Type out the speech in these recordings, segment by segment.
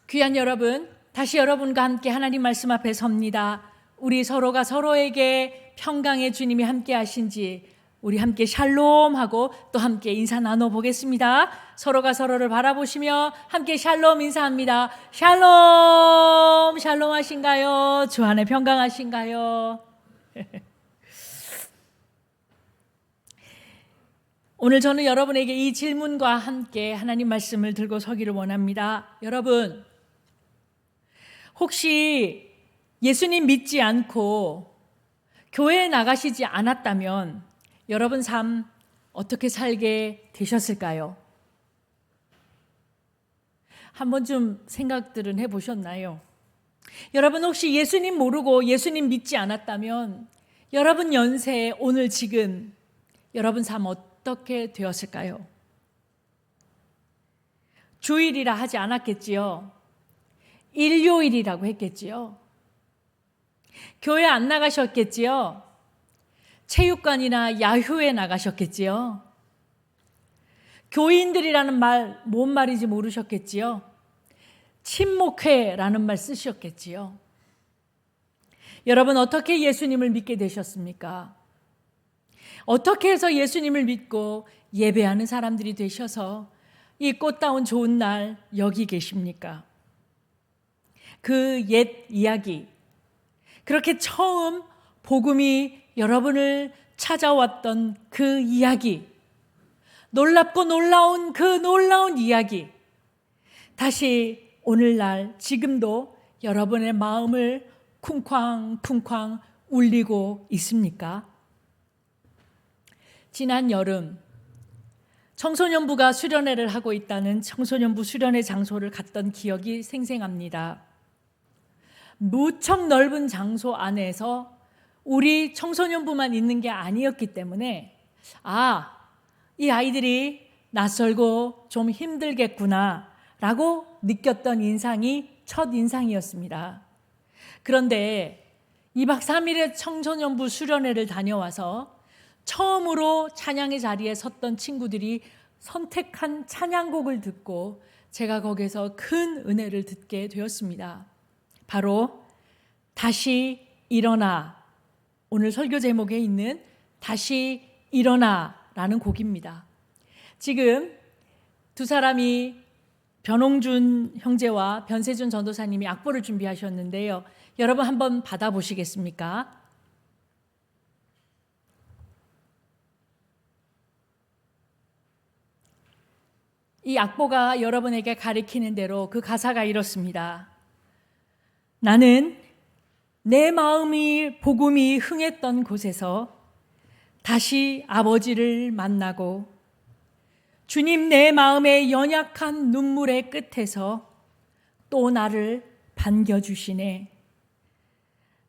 귀한 여러분, 다시 여러분과 함께 하나님 말씀 앞에 섭니다. 우리 서로가 서로에게 평강의 주님이 함께 하신지 우리 함께 샬롬하고 또 함께 인사 나눠보겠습니다. 서로가 서로를 바라보시며 함께 샬롬 인사합니다. 샬롬, 샬롬 하신가요? 주 안에 평강하신가요? 오늘 저는 여러분에게 이 질문과 함께 하나님 말씀을 들고 서기를 원합니다. 여러분, 혹시 예수님 믿지 않고 교회에 나가시지 않았다면 여러분 삶 어떻게 살게 되셨을까요? 한 번쯤 생각들은 해보셨나요? 여러분 혹시 예수님 모르고 예수님 믿지 않았다면 여러분 연세에 오늘 지금 여러분 삶 어떻게 되었을까요? 주일이라 하지 않았겠지요. 일요일이라고 했겠지요. 교회 안 나가셨겠지요. 체육관이나 야휴에 나가셨겠지요. 교인들이라는 말, 뭔 말인지 모르셨겠지요. 친목회라는 말 쓰셨겠지요. 여러분 어떻게 예수님을 믿게 되셨습니까? 어떻게 해서 예수님을 믿고 예배하는 사람들이 되셔서 이 꽃다운 좋은 날 여기 계십니까? 그 옛 이야기, 그렇게 처음 복음이 여러분을 찾아왔던 그 이야기, 놀랍고 놀라운 그 놀라운 이야기, 다시 오늘날 지금도 여러분의 마음을 쿵쾅쿵쾅 울리고 있습니까? 지난 여름 청소년부가 수련회를 하고 있다는 청소년부 수련회 장소를 갔던 기억이 생생합니다. 무척 넓은 장소 안에서 우리 청소년부만 있는 게 아니었기 때문에 이 아이들이 낯설고 좀 힘들겠구나 라고 느꼈던 인상이 첫 인상이었습니다. 그런데 2박 3일의 청소년부 수련회를 다녀와서 처음으로 찬양의 자리에 섰던 친구들이 선택한 찬양곡을 듣고 제가 거기서 큰 은혜를 듣게 되었습니다. 바로 다시 일어나, 오늘 설교 제목에 있는 다시 일어나라는 곡입니다. 지금 두 사람이 변홍준 형제와 변세준 전도사님이 악보를 준비하셨는데요. 여러분 한번 받아보시겠습니까? 이 악보가 여러분에게 가리키는 대로 그 가사가 이렇습니다. 나는 내 마음이 복음이 흥했던 곳에서 다시 아버지를 만나고 주님 내 마음의 연약한 눈물의 끝에서 또 나를 반겨주시네.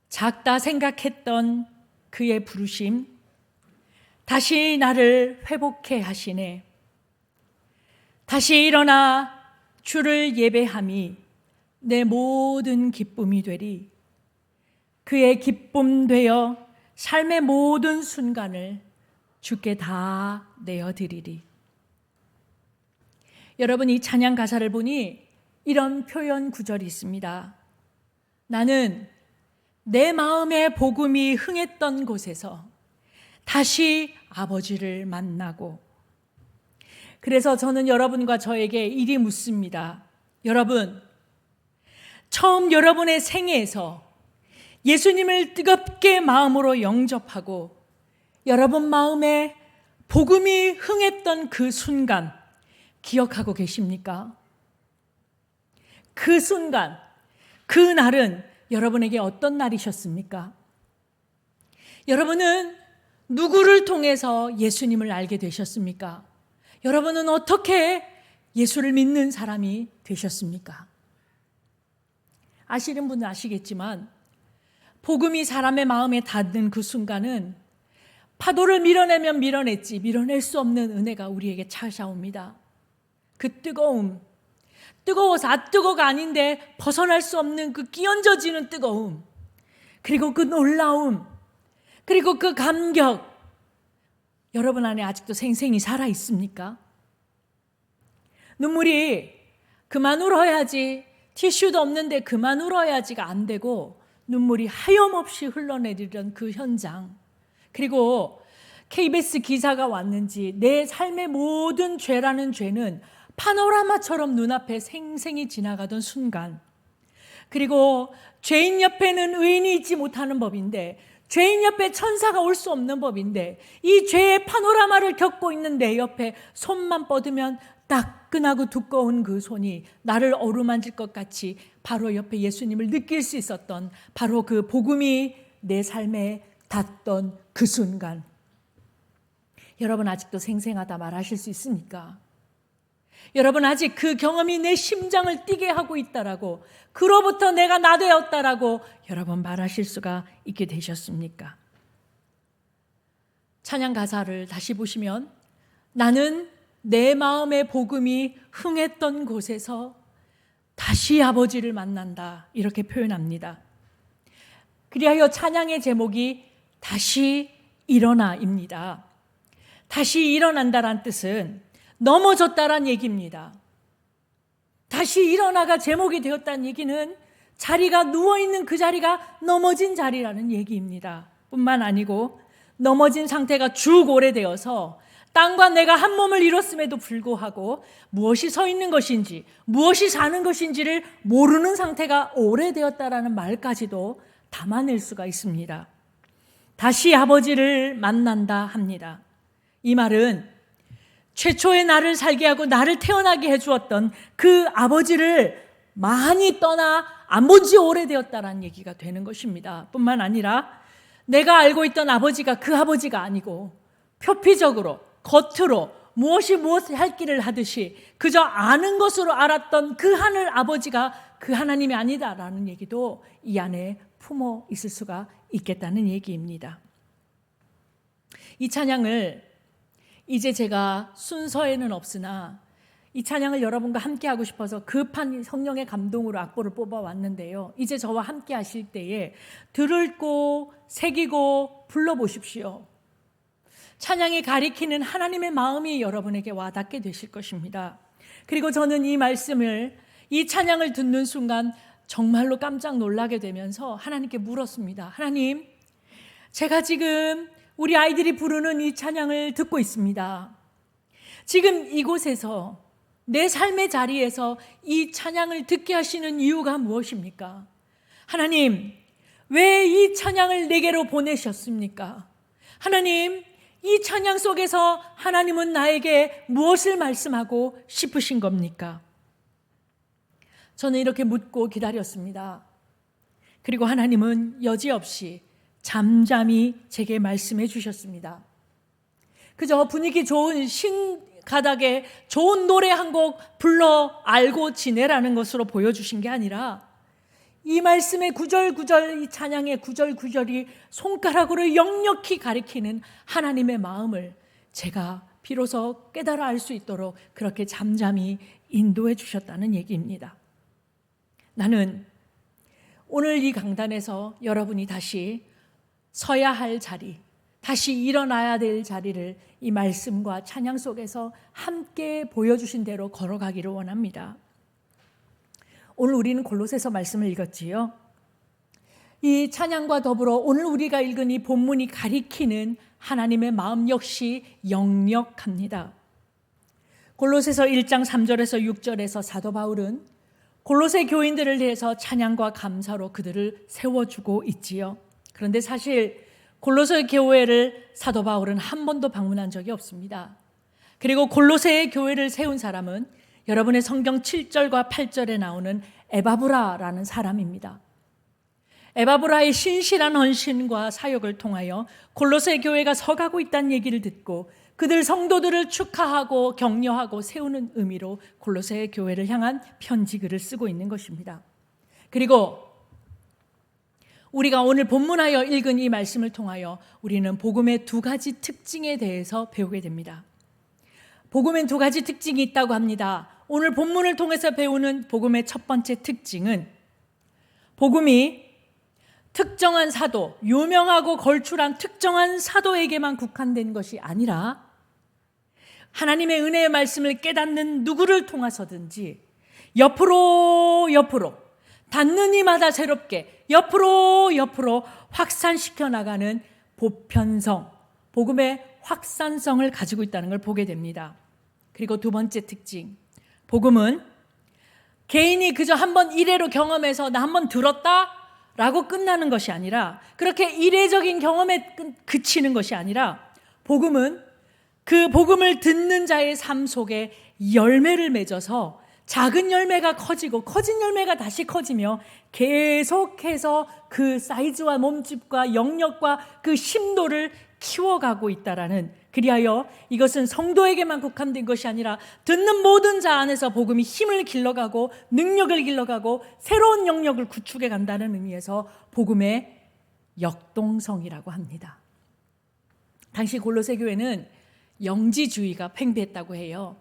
작다 생각했던 그의 부르심 다시 나를 회복해 하시네. 다시 일어나 주를 예배함이 내 모든 기쁨이 되리. 그의 기쁨 되어 삶의 모든 순간을 주께 다 내어드리리. 여러분 이 찬양 가사를 보니 이런 표현 구절이 있습니다. 나는 내 마음의 복음이 흥했던 곳에서 다시 아버지를 만나고, 그래서 저는 여러분과 저에게 이리 묻습니다. 여러분, 처음 여러분의 생애에서 예수님을 뜨겁게 마음으로 영접하고 여러분 마음에 복음이 흥했던 그 순간 기억하고 계십니까? 그 순간, 그 날은 여러분에게 어떤 날이셨습니까? 여러분은 누구를 통해서 예수님을 알게 되셨습니까? 여러분은 어떻게 예수를 믿는 사람이 되셨습니까? 아시는 분은 아시겠지만 복음이 사람의 마음에 닿는 그 순간은 파도를 밀어내면 밀어냈지 밀어낼 수 없는 은혜가 우리에게 찾아옵니다. 그 뜨거움, 뜨거워서 뜨거가 아닌데 벗어날 수 없는 그 끼얹어지는 뜨거움, 그리고 그 놀라움, 그리고 그 감격, 여러분 안에 아직도 생생히 살아 있습니까? 눈물이 그만 울어야지 티슈도 없는데 그만 울어야지가 안 되고 눈물이 하염없이 흘러내리던 그 현장, 그리고 KBS 기사가 왔는지 내 삶의 모든 죄라는 죄는 파노라마처럼 눈앞에 생생히 지나가던 순간, 그리고 죄인 옆에는 의인이 있지 못하는 법인데, 죄인 옆에 천사가 올 수 없는 법인데, 이 죄의 파노라마를 겪고 있는 내 옆에 손만 뻗으면 따끈하고 두꺼운 그 손이 나를 어루만질 것 같이 바로 옆에 예수님을 느낄 수 있었던, 바로 그 복음이 내 삶에 닿던 그 순간, 여러분 아직도 생생하다 말하실 수 있습니까? 여러분 아직 그 경험이 내 심장을 뛰게 하고 있다라고, 그로부터 내가 나 되었다라고 여러분 말하실 수가 있게 되셨습니까? 찬양 가사를 다시 보시면, 나는 내 마음의 복음이 흥했던 곳에서 다시 아버지를 만난다, 이렇게 표현합니다. 그리하여 찬양의 제목이 다시 일어나입니다. 다시 일어난다란 뜻은 넘어졌다란 얘기입니다. 다시 일어나가 제목이 되었다는 얘기는 자리가 누워있는 그 자리가 넘어진 자리라는 얘기입니다. 뿐만 아니고 넘어진 상태가 쭉 오래되어서 땅과 내가 한 몸을 이뤘음에도 불구하고 무엇이 서 있는 것인지 무엇이 사는 것인지를 모르는 상태가 오래되었다라는 말까지도 담아낼 수가 있습니다. 다시 아버지를 만난다 합니다. 이 말은 최초의 나를 살게 하고 나를 태어나게 해주었던 그 아버지를 많이 떠나 안 본 지 오래되었다라는 얘기가 되는 것입니다. 뿐만 아니라 내가 알고 있던 아버지가 그 아버지가 아니고 표피적으로 겉으로 무엇을 할 길을 하듯이 그저 아는 것으로 알았던 그 하늘 아버지가 그 하나님이 아니다라는 얘기도 이 안에 품어 있을 수가 있겠다는 얘기입니다. 이 찬양을 이제 제가 순서에는 없으나 이 찬양을 여러분과 함께 하고 싶어서 급한 성령의 감동으로 악보를 뽑아왔는데요. 이제 저와 함께 하실 때에 들을고 새기고 불러보십시오. 찬양이 가리키는 하나님의 마음이 여러분에게 와닿게 되실 것입니다. 그리고 저는 이 말씀을, 이 찬양을 듣는 순간 정말로 깜짝 놀라게 되면서 하나님께 물었습니다. 하나님, 제가 지금 우리 아이들이 부르는 이 찬양을 듣고 있습니다. 지금 이곳에서 내 삶의 자리에서 이 찬양을 듣게 하시는 이유가 무엇입니까? 하나님, 왜 이 찬양을 내게로 보내셨습니까? 하나님, 이 찬양 속에서 하나님은 나에게 무엇을 말씀하고 싶으신 겁니까? 저는 이렇게 묻고 기다렸습니다. 그리고 하나님은 여지없이 잠잠히 제게 말씀해 주셨습니다. 그저 분위기 좋은 신가닥에 좋은 노래 한 곡 불러 알고 지내라는 것으로 보여주신 게 아니라 이 말씀의 구절구절, 이 찬양의 구절구절이 손가락으로 역력히 가리키는 하나님의 마음을 제가 비로소 깨달아 알 수 있도록 그렇게 잠잠히 인도해 주셨다는 얘기입니다. 나는 오늘 이 강단에서 여러분이 다시 서야 할 자리, 다시 일어나야 될 자리를 이 말씀과 찬양 속에서 함께 보여주신 대로 걸어가기를 원합니다. 오늘 우리는 골로새서 말씀을 읽었지요. 이 찬양과 더불어 오늘 우리가 읽은 이 본문이 가리키는 하나님의 마음 역시 역력합니다. 골로새서 1장 3절에서 6절에서 사도 바울은 골로새 교인들을 대해서 찬양과 감사로 그들을 세워주고 있지요. 그런데 사실 골로새 교회를 사도 바울은 한 번도 방문한 적이 없습니다. 그리고 골로새의 교회를 세운 사람은 여러분의 성경 7절과 8절에 나오는 에바브라라는 사람입니다. 에바브라의 신실한 헌신과 사역을 통하여 골로새 교회가 서가고 있다는 얘기를 듣고 그들 성도들을 축하하고 격려하고 세우는 의미로 골로새 교회를 향한 편지글을 쓰고 있는 것입니다. 그리고 우리가 오늘 본문하여 읽은 이 말씀을 통하여 우리는 복음의 두 가지 특징에 대해서 배우게 됩니다. 복음엔 두 가지 특징이 있다고 합니다. 오늘 본문을 통해서 배우는 복음의 첫 번째 특징은 복음이 특정한 사도, 유명하고 걸출한 특정한 사도에게만 국한된 것이 아니라 하나님의 은혜의 말씀을 깨닫는 누구를 통해서든지 옆으로 닿는 이마다 새롭게 옆으로 확산시켜 나가는 보편성, 복음의 확산성을 가지고 있다는 걸 보게 됩니다. 그리고 두 번째 특징, 복음은 개인이 그저 한번 이례로 경험해서 나 한번 들었다 라고 끝나는 것이 아니라, 그렇게 이례적인 경험에 그치는 것이 아니라, 복음은 그 복음을 듣는 자의 삶 속에 열매를 맺어서 작은 열매가 커지고 커진 열매가 다시 커지며 계속해서 그 사이즈와 몸집과 영역과 그 심도를 키워가고 있다라는, 그리하여 이것은 성도에게만 국한된 것이 아니라 듣는 모든 자 안에서 복음이 힘을 길러가고 능력을 길러가고 새로운 영역을 구축해 간다는 의미에서 복음의 역동성이라고 합니다. 당시 골로새 교회는 영지주의가 팽배했다고 해요.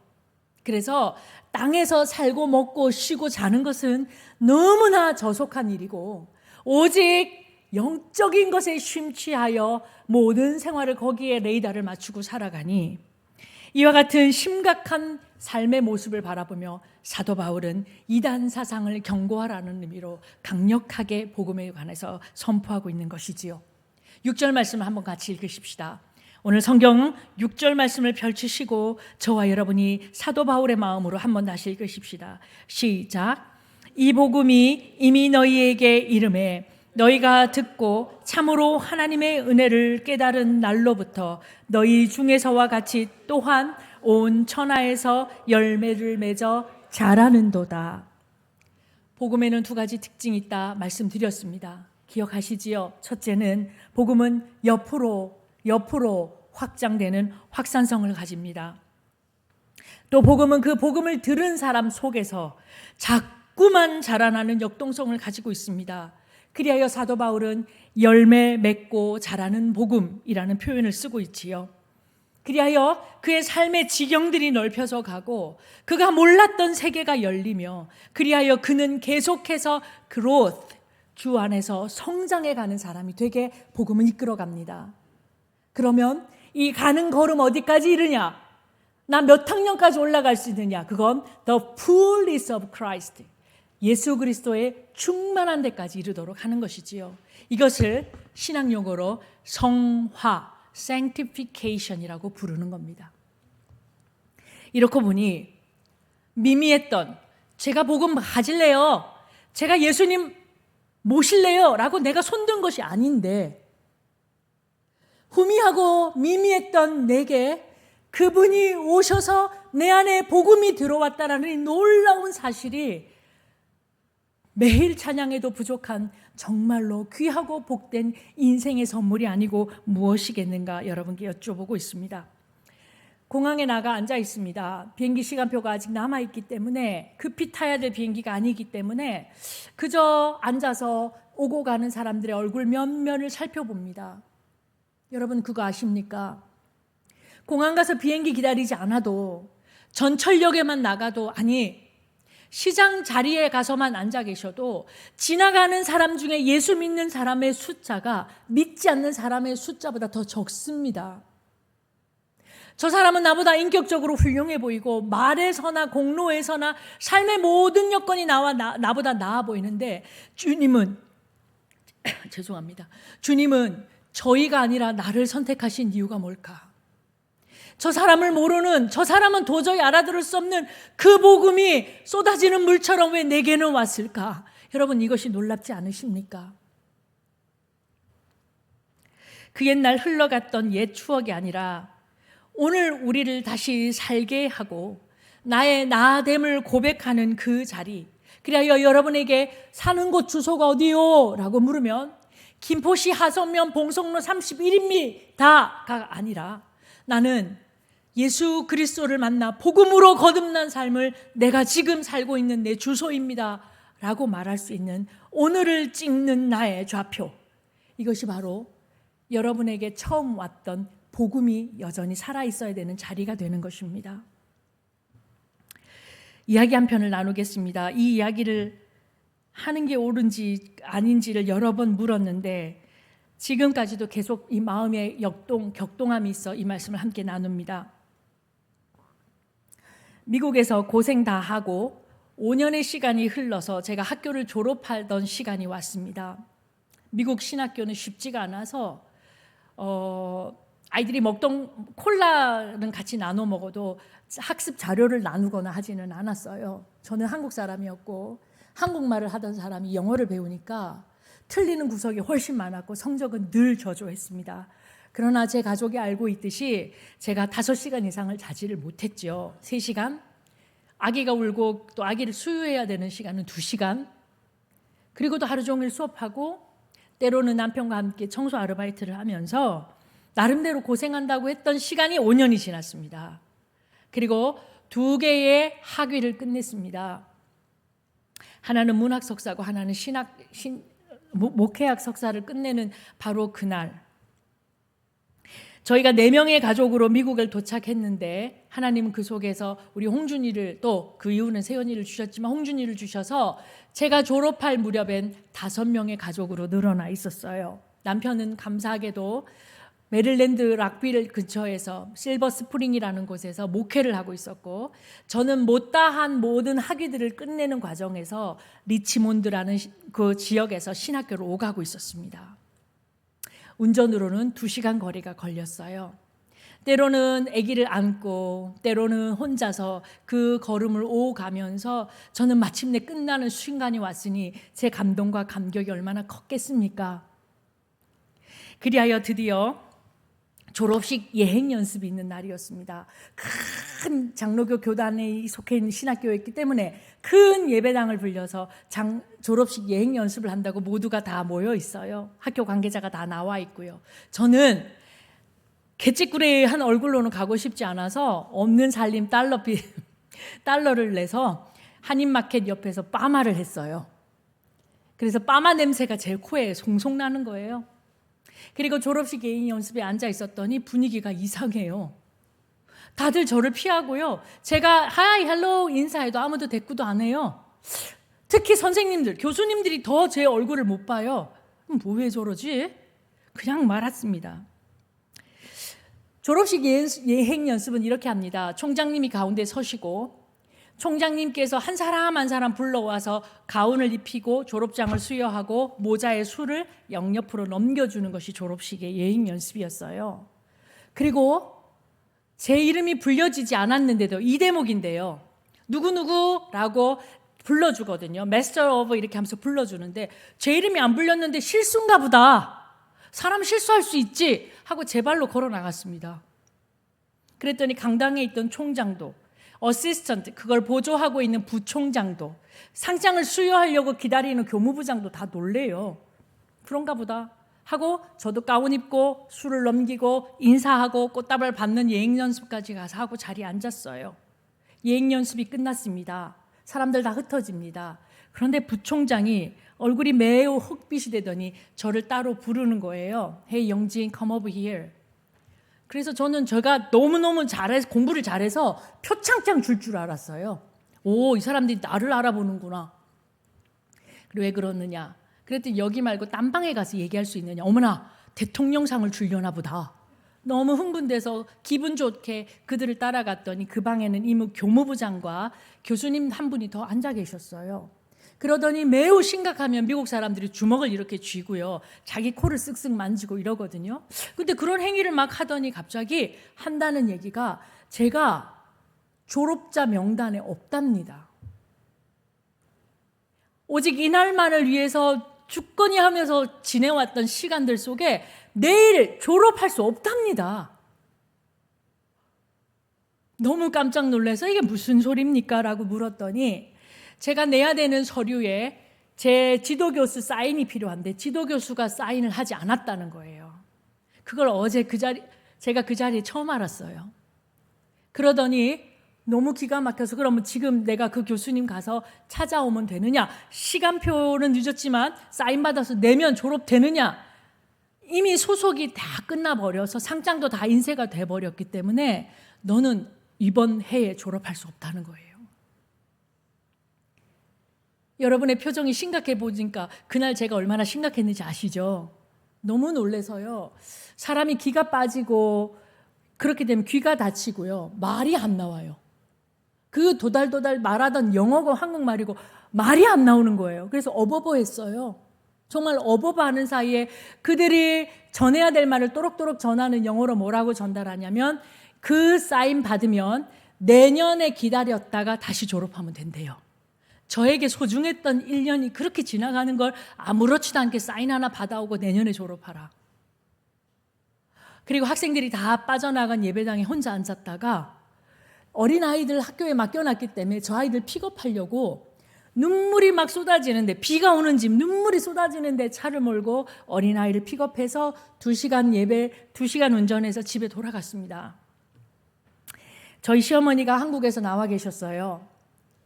그래서 땅에서 살고 먹고 쉬고 자는 것은 너무나 저속한 일이고, 오직 영적인 것에 심취하여 모든 생활을 거기에 레이더를 맞추고 살아가니, 이와 같은 심각한 삶의 모습을 바라보며 사도 바울은 이단 사상을 경고하라는 의미로 강력하게 복음에 관해서 선포하고 있는 것이지요. 6절 말씀을 한번 같이 읽으십시다. 오늘 성경 6절 말씀을 펼치시고 저와 여러분이 사도 바울의 마음으로 한번 다시 읽으십시다. 시작. 이 복음이 이미 너희에게 이름에 너희가 듣고 참으로 하나님의 은혜를 깨달은 날로부터 너희 중에서와 같이 또한 온 천하에서 열매를 맺어 자라는도다. 복음에는 두 가지 특징이 있다 말씀드렸습니다. 기억하시지요? 첫째는 복음은 옆으로 확장되는 확산성을 가집니다. 또 복음은 그 복음을 들은 사람 속에서 자꾸만 자라나는 역동성을 가지고 있습니다. 그리하여 사도 바울은 열매 맺고 자라는 복음이라는 표현을 쓰고 있지요. 그리하여 그의 삶의 지경들이 넓혀져 가고 그가 몰랐던 세계가 열리며, 그리하여 그는 계속해서 growth, 주 안에서 성장해 가는 사람이 되게 복음은 이끌어 갑니다. 그러면 이 가는 걸음 어디까지 이르냐? 나 몇 학년까지 올라갈 수 있느냐? 그건 the fullness of Christ, 예수 그리스도의 충만한 데까지 이르도록 하는 것이지요. 이것을 신학 용어로 성화, sanctification이라고 부르는 겁니다. 이렇게 보니 미미했던, 제가 복음 가질래요, 제가 예수님 모실래요 라고 내가 손든 것이 아닌데, 후미하고 미미했던 내게 그분이 오셔서 내 안에 복음이 들어왔다라는 이 놀라운 사실이 매일 찬양해도 부족한 정말로 귀하고 복된 인생의 선물이 아니고 무엇이겠는가 여러분께 여쭤보고 있습니다. 공항에 나가 앉아 있습니다. 비행기 시간표가 아직 남아있기 때문에, 급히 타야 될 비행기가 아니기 때문에 그저 앉아서 오고 가는 사람들의 얼굴 면면을 살펴봅니다. 여러분 그거 아십니까? 공항 가서 비행기 기다리지 않아도, 전철역에만 나가도, 아니 시장 자리에 가서만 앉아 계셔도 지나가는 사람 중에 예수 믿는 사람의 숫자가 믿지 않는 사람의 숫자보다 더 적습니다. 저 사람은 나보다 인격적으로 훌륭해 보이고 말에서나 공로에서나 삶의 모든 여건이 나보다 나아 보이는데, 주님은 죄송합니다. 주님은 저희가 아니라 나를 선택하신 이유가 뭘까? 저 사람을 모르는, 저 사람은 도저히 알아들을 수 없는 그 복음이 쏟아지는 물처럼 왜 내게는 왔을까? 여러분 이것이 놀랍지 않으십니까? 그 옛날 흘러갔던 옛 추억이 아니라 오늘 우리를 다시 살게 하고 나의 나됨을 고백하는 그 자리. 그리하여 여러분에게 사는 곳 주소가 어디요? 라고 물으면 김포시 하성면 봉성로 31입니다가 아니라, 나는 예수 그리스도를 만나 복음으로 거듭난 삶을 내가 지금 살고 있는 내 주소입니다 라고 말할 수 있는 오늘을 찍는 나의 좌표. 이것이 바로 여러분에게 처음 왔던 복음이 여전히 살아있어야 되는 자리가 되는 것입니다. 이야기 한 편을 나누겠습니다. 이 이야기를 하는 게 옳은지 아닌지를 여러 번 물었는데 지금까지도 계속 이 마음에 격동함이 있어 이 말씀을 함께 나눕니다. 미국에서 고생 다 하고 5년의 시간이 흘러서 제가 학교를 졸업하던 시간이 왔습니다. 미국 신학교는 쉽지가 않아서 아이들이 먹던 콜라는 같이 나눠 먹어도 학습 자료를 나누거나 하지는 않았어요. 저는 한국 사람이었고 한국말을 하던 사람이 영어를 배우니까 틀리는 구석이 훨씬 많았고 성적은 늘 저조했습니다. 그러나 제 가족이 알고 있듯이 제가 5시간 이상을 자지를 못했죠. 3시간, 아기가 울고 또 아기를 수유해야 되는 시간은 2시간, 그리고 또 하루 종일 수업하고 때로는 남편과 함께 청소 아르바이트를 하면서 나름대로 고생한다고 했던 시간이 5년이 지났습니다. 그리고 2개의 학위를 끝냈습니다. 하나는 문학 석사고 하나는 목회학 석사를 끝내는 바로 그날, 저희가 4명의 가족으로 미국을 도착했는데 하나님은 그 속에서 우리 홍준이를, 또 그 이후는 세연이를 주셨지만 홍준이를 주셔서 제가 졸업할 무렵엔 5명의 가족으로 늘어나 있었어요. 남편은 감사하게도 메릴랜드 락빌 근처에서 실버 스프링이라는 곳에서 목회를 하고 있었고, 저는 못다한 모든 학위들을 끝내는 과정에서 리치몬드라는 그 지역에서 신학교를 오가고 있었습니다. 운전으로는 2시간 거리가 걸렸어요. 때로는 아기를 안고 때로는 혼자서 그 걸음을 오가면서 저는 마침내 끝나는 순간이 왔으니 제 감동과 감격이 얼마나 컸겠습니까? 그리하여 드디어 졸업식 예행 연습이 있는 날이었습니다. 큰 장로교 교단에 속해 있는 신학교였기 때문에 큰 예배당을 빌려서 졸업식 예행 연습을 한다고 모두가 다 모여 있어요. 학교 관계자가 다 나와 있고요. 저는 개찌꾸레한 얼굴로는 가고 싶지 않아서 없는 살림 달러를 내서 한인마켓 옆에서 빠마를 했어요. 그래서 빠마 냄새가 제 코에 송송 나는 거예요. 그리고 졸업식 예행 연습에 앉아 있었더니 분위기가 이상해요. 다들 저를 피하고요. 제가 하이 헬로 인사해도 아무도 대꾸도 안 해요. 특히 선생님들, 교수님들이 더 제 얼굴을 못 봐요. 뭐 왜 저러지? 그냥 말았습니다. 졸업식 예행 연습은 이렇게 합니다. 총장님이 가운데 서시고 총장님께서 한 사람 한 사람 불러와서 가운을 입히고 졸업장을 수여하고 모자에 술을 양옆으로 넘겨주는 것이 졸업식의 예행 연습이었어요. 그리고 제 이름이 불려지지 않았는데도 이 대목인데요. 누구누구라고 불러주거든요. Master of 이렇게 하면서 불러주는데 제 이름이 안 불렸는데 실수인가 보다. 사람 실수할 수 있지 하고 제 발로 걸어 나갔습니다. 그랬더니 강당에 있던 총장도, 어시스턴트, 그걸 보조하고 있는 부총장도, 상장을 수여하려고 기다리는 교무부장도 다 놀래요. 그런가 보다 하고 저도 가운 입고 술을 넘기고 인사하고 꽃다발 받는 예행 연습까지 가서 하고 자리에 앉았어요. 예행 연습이 끝났습니다. 사람들 다 흩어집니다. 그런데 부총장이 얼굴이 매우 흑빛이 되더니 저를 따로 부르는 거예요. Hey 영진, come over here. 그래서 저는 제가 너무너무 공부를 잘해서 표창장 줄 줄 알았어요. 오, 이 사람들이 나를 알아보는구나. 그리고 왜 그러느냐? 그랬더니 여기 말고 딴 방에 가서 얘기할 수 있느냐? 어머나, 대통령상을 주려나 보다. 너무 흥분돼서 기분 좋게 그들을 따라갔더니 그 방에는 이미 교무부장과 교수님 한 분이 더 앉아 계셨어요. 그러더니 매우 심각하면 미국 사람들이 주먹을 이렇게 쥐고요. 자기 코를 쓱쓱 만지고 이러거든요. 근데 그런 행위를 막 하더니 갑자기 한다는 얘기가 제가 졸업자 명단에 없답니다. 오직 이날만을 위해서 죽거니 하면서 지내왔던 시간들 속에 내일 졸업할 수 없답니다. 너무 깜짝 놀라서 이게 무슨 소리입니까? 라고 물었더니 제가 내야 되는 서류에 제 지도교수 사인이 필요한데 지도교수가 사인을 하지 않았다는 거예요. 그걸 어제 제가 그 자리에 처음 알았어요. 그러더니 너무 기가 막혀서 그러면 지금 내가 그 교수님 가서 찾아오면 되느냐? 시간표는 늦었지만 사인 받아서 내면 졸업되느냐? 이미 소속이 다 끝나버려서 상장도 다 인쇄가 돼버렸기 때문에 너는 이번 해에 졸업할 수 없다는 거예요. 여러분의 표정이 심각해 보니까 그날 제가 얼마나 심각했는지 아시죠? 너무 놀라서요. 사람이 기가 빠지고 그렇게 되면 귀가 다치고요. 말이 안 나와요. 그 도달도달 말하던 영어고 한국말이고 말이 안 나오는 거예요. 그래서 어버버했어요. 정말 어버버하는 사이에 그들이 전해야 될 말을 또록또록 전하는 영어로 뭐라고 전달하냐면 그 사인 받으면 내년에 기다렸다가 다시 졸업하면 된대요. 저에게 소중했던 1년이 그렇게 지나가는 걸 아무렇지도 않게 사인 하나 받아오고 내년에 졸업하라. 그리고 학생들이 다 빠져나간 예배당에 혼자 앉았다가 어린아이들 학교에 맡겨놨기 때문에 저 아이들 픽업하려고 눈물이 막 쏟아지는데, 비가 오는 집 눈물이 쏟아지는데 차를 몰고 어린아이를 픽업해서 2시간 예배, 2시간 운전해서 집에 돌아갔습니다. 저희 시어머니가 한국에서 나와 계셨어요.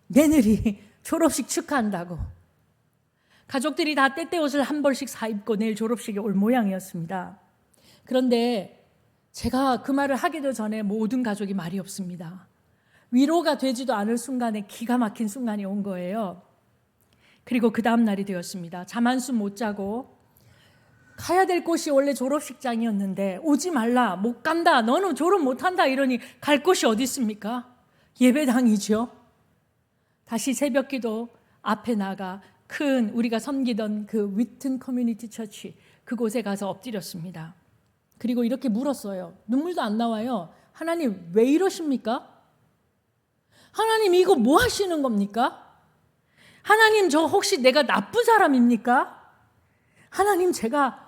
며느리 졸업식 축하한다고. 가족들이 다 때때 옷을 한 벌씩 사입고 내일 졸업식에 올 모양이었습니다. 그런데 제가 그 말을 하기도 전에 모든 가족이 말이 없습니다. 위로가 되지도 않을 순간에 기가 막힌 순간이 온 거예요. 그리고 그 다음 날이 되었습니다. 잠 한숨 못 자고 가야 될 곳이 원래 졸업식장이었는데 오지 말라, 못 간다, 너는 졸업 못한다 이러니 갈 곳이 어디 있습니까? 예배당이죠. 다시 새벽기도 앞에 나가 큰 우리가 섬기던 그 위튼 커뮤니티 처치 그곳에 가서 엎드렸습니다. 그리고 이렇게 물었어요. 눈물도 안 나와요. 하나님 왜 이러십니까? 하나님 이거 뭐 하시는 겁니까? 하나님 저 혹시 내가 나쁜 사람입니까? 하나님 제가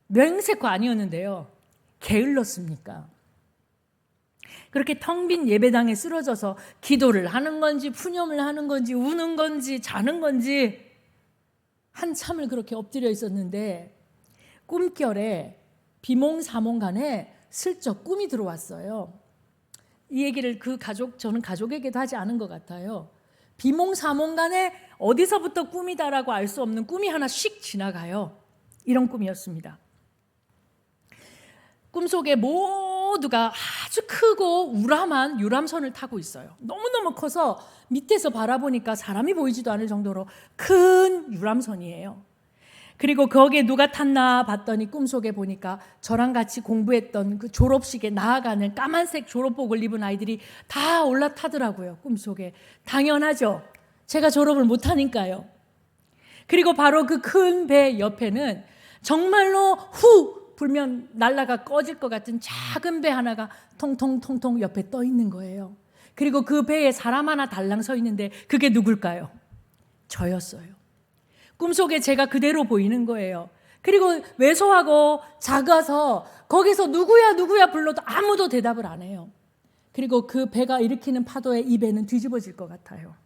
맹세코 아니었는데요. 게을렀습니까? 그렇게 텅 빈 예배당에 쓰러져서 기도를 하는 건지 푸념을 하는 건지 우는 건지 자는 건지 한참을 그렇게 엎드려 있었는데 꿈결에 비몽사몽간에 슬쩍 꿈이 들어왔어요. 이 얘기를 저는 가족에게도 하지 않은 것 같아요. 비몽사몽간에 어디서부터 꿈이다라고 알 수 없는 꿈이 하나 씩 지나가요. 이런 꿈이었습니다. 꿈속에 모두가 아주 크고 우람한 유람선을 타고 있어요. 너무너무 커서 밑에서 바라보니까 사람이 보이지도 않을 정도로 큰 유람선이에요. 그리고 거기에 누가 탔나 봤더니 꿈속에 보니까 저랑 같이 공부했던 그 졸업식에 나아가는 까만색 졸업복을 입은 아이들이 다 올라타더라고요. 꿈속에. 당연하죠. 제가 졸업을 못하니까요. 그리고 바로 그 큰 배 옆에는 정말로 후 불면 날라가 꺼질 것 같은 작은 배 하나가 통통통통 옆에 떠 있는 거예요. 그리고 그 배에 사람 하나 달랑 서 있는데 그게 누굴까요? 저였어요. 꿈속에 제가 그대로 보이는 거예요. 그리고 왜소하고 작아서 거기서 누구야 불러도 아무도 대답을 안 해요. 그리고 그 배가 일으키는 파도에 이 배는 뒤집어질 것 같아요.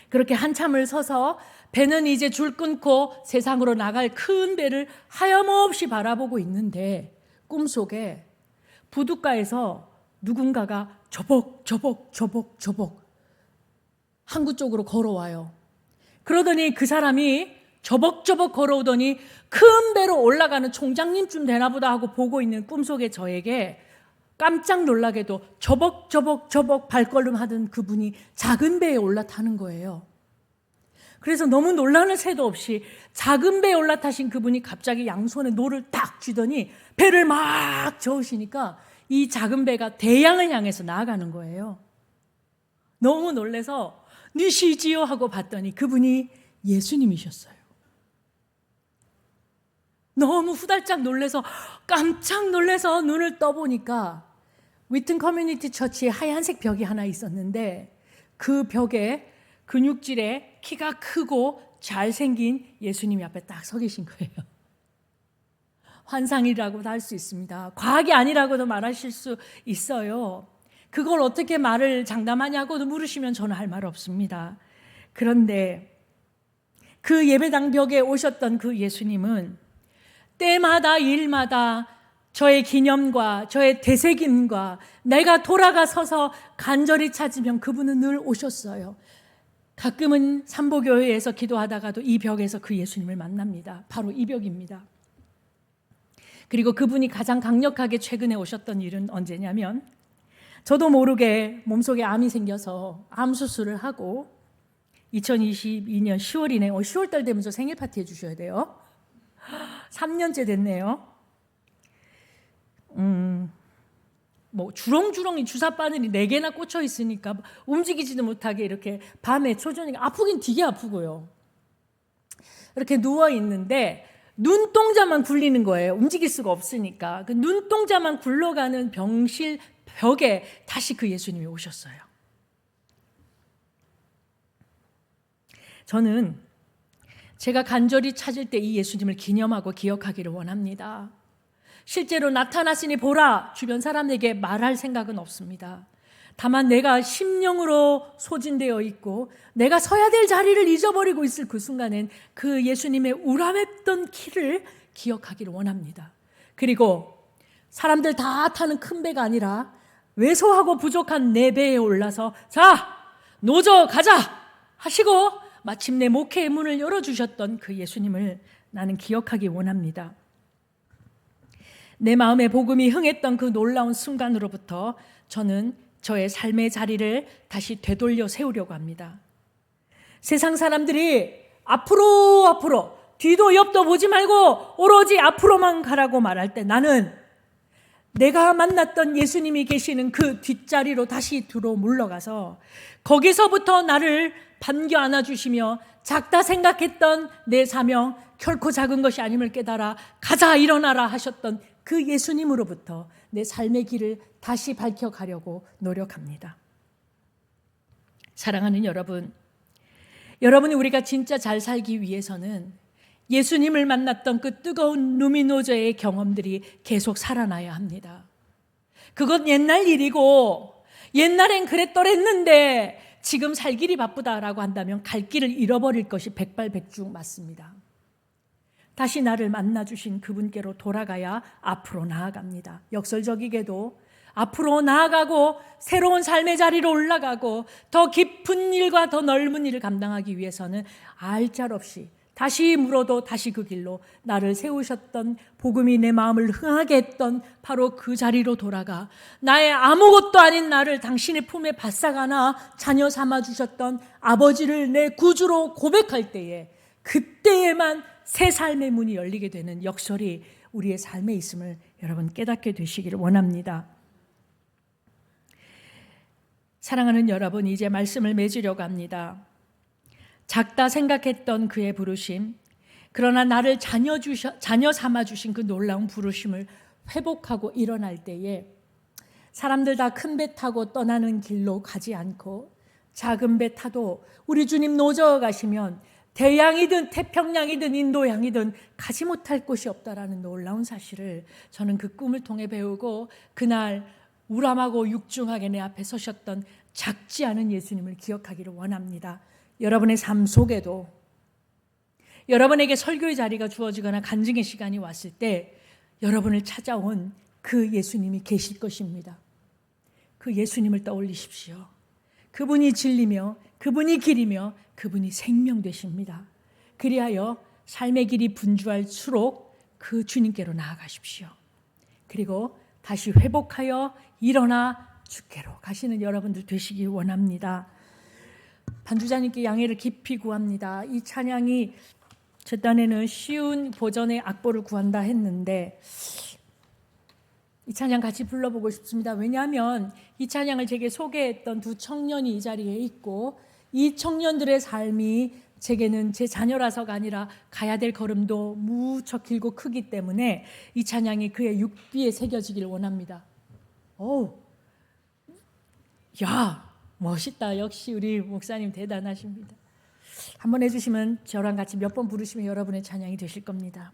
그렇게 한참을 서서 배는 이제 줄 끊고 세상으로 나갈 큰 배를 하염없이 바라보고 있는데 꿈속에 부둣가에서 누군가가 저벅 항구 쪽으로 걸어와요. 그러더니 그 사람이 저벅저벅 걸어오더니 큰 배로 올라가는 총장님쯤 되나 보다 하고 보고 있는 꿈속의 저에게 깜짝 놀라게도 저벅 발걸음 하던 그분이 작은 배에 올라타는 거예요. 그래서 너무 놀라는 새도 없이 작은 배에 올라타신 그분이 갑자기 양손에 노를 딱 쥐더니 배를 막 저으시니까 이 작은 배가 대양을 향해서 나아가는 거예요. 너무 놀라서 누시지요 하고 봤더니 그분이 예수님이셨어요. 너무 후달짝 놀라서 깜짝 놀라서 눈을 떠보니까 위튼 커뮤니티 처치에 하얀색 벽이 하나 있었는데 그 벽에 근육질에 키가 크고 잘생긴 예수님이 앞에 딱 서 계신 거예요. 환상이라고도 할 수 있습니다. 과학이 아니라고도 말하실 수 있어요. 그걸 어떻게 말을 장담하냐고도 물으시면 저는 할 말 없습니다. 그런데 그 예배당 벽에 오셨던 그 예수님은 때마다 일마다 저의 기념과 저의 되새김과 내가 돌아가 서서 간절히 찾으면 그분은 늘 오셨어요. 가끔은 삼보교회에서 기도하다가도 이 벽에서 그 예수님을 만납니다. 바로 이 벽입니다. 그리고 그분이 가장 강력하게 최근에 오셨던 일은 언제냐면 저도 모르게 몸속에 암이 생겨서 암 수술을 하고 2022년 10월이네요. 10월달 되면 저 생일 파티 해주셔야 돼요. 3년째 됐네요. 뭐 주렁주렁이 주사바늘이 4개나 꽂혀 있으니까 움직이지도 못하게 이렇게 밤에 초저녁에 아프긴 되게 아프고요. 이렇게 누워 있는데 눈동자만 굴리는 거예요. 움직일 수가 없으니까. 그 눈동자만 굴러가는 병실 벽에 다시 그 예수님이 오셨어요. 저는 제가 간절히 찾을 때 이 예수님을 기념하고 기억하기를 원합니다. 실제로 나타났으니 보라, 주변 사람에게 말할 생각은 없습니다. 다만 내가 심령으로 소진되어 있고 내가 서야 될 자리를 잊어버리고 있을 그 순간엔 그 예수님의 우람했던 길을 기억하기를 원합니다. 그리고 사람들 다 타는 큰 배가 아니라 왜소하고 부족한 내 배에 올라서 자, 노저 가자 하시고 마침내 목회의 문을 열어주셨던 그 예수님을 나는 기억하기 원합니다. 내 마음에 복음이 흥했던 그 놀라운 순간으로부터 저는 저의 삶의 자리를 다시 되돌려 세우려고 합니다. 세상 사람들이 앞으로 뒤도 옆도 보지 말고 오로지 앞으로만 가라고 말할 때 나는 내가 만났던 예수님이 계시는 그 뒷자리로 다시 뒤로 물러가서 거기서부터 나를 반겨 안아주시며 작다 생각했던 내 사명 결코 작은 것이 아님을 깨달아 가자 일어나라 하셨던 그 예수님으로부터 내 삶의 길을 다시 밝혀가려고 노력합니다. 사랑하는 여러분, 여러분이 우리가 진짜 잘 살기 위해서는 예수님을 만났던 그 뜨거운 루미노저의 경험들이 계속 살아나야 합니다. 그건 옛날 일이고 옛날엔 그랬더랬는데 지금 살 길이 바쁘다라고 한다면 갈 길을 잃어버릴 것이 백발백중 맞습니다. 다시 나를 만나주신 그분께로 돌아가야 앞으로 나아갑니다. 역설적이게도 앞으로 나아가고 새로운 삶의 자리로 올라가고 더 깊은 일과 더 넓은 일을 감당하기 위해서는 알짤없이 다시 물어도 다시 그 길로 나를 세우셨던 복음이 내 마음을 흥하게 했던 바로 그 자리로 돌아가 나의 아무것도 아닌 나를 당신의 품에 바싹 안아 자녀 삼아주셨던 아버지를 내 구주로 고백할 때에 그때에만 새 삶의 문이 열리게 되는 역설이 우리의 삶에 있음을 여러분 깨닫게 되시기를 원합니다. 사랑하는 여러분, 이제 말씀을 맺으려고 합니다. 작다 생각했던 그의 부르심, 그러나 나를 자녀 삼아주신 그 놀라운 부르심을 회복하고 일어날 때에 사람들 다 큰 배 타고 떠나는 길로 가지 않고 작은 배 타도 우리 주님 노저어 가시면 대양이든 태평양이든 인도양이든 가지 못할 곳이 없다라는 놀라운 사실을 저는 그 꿈을 통해 배우고 그날 우람하고 육중하게 내 앞에 서셨던 작지 않은 예수님을 기억하기를 원합니다. 여러분의 삶 속에도 여러분에게 설교의 자리가 주어지거나 간증의 시간이 왔을 때 여러분을 찾아온 그 예수님이 계실 것입니다. 그 예수님을 떠올리십시오. 그분이 진리며 그분이 길이며 그분이 생명 되십니다. 그리하여 삶의 길이 분주할수록 그 주님께로 나아가십시오. 그리고 다시 회복하여 일어나 주께로 가시는 여러분들 되시기 원합니다. 반주자님께 양해를 깊이 구합니다. 이 찬양이 제 딴에는 쉬운 버전의 악보를 구한다 했는데 이 찬양 같이 불러보고 싶습니다. 왜냐하면 이 찬양을 제게 소개했던 두 청년이 이 자리에 있고 이 청년들의 삶이 제게는 제 자녀라서가 아니라 가야 될 걸음도 무척 길고 크기 때문에 이 찬양이 그의 육비에 새겨지기를 원합니다. 야, 멋있다. 역시 우리 목사님 대단하십니다. 한번 해주시면 저랑 같이 몇 번 부르시면 여러분의 찬양이 되실 겁니다.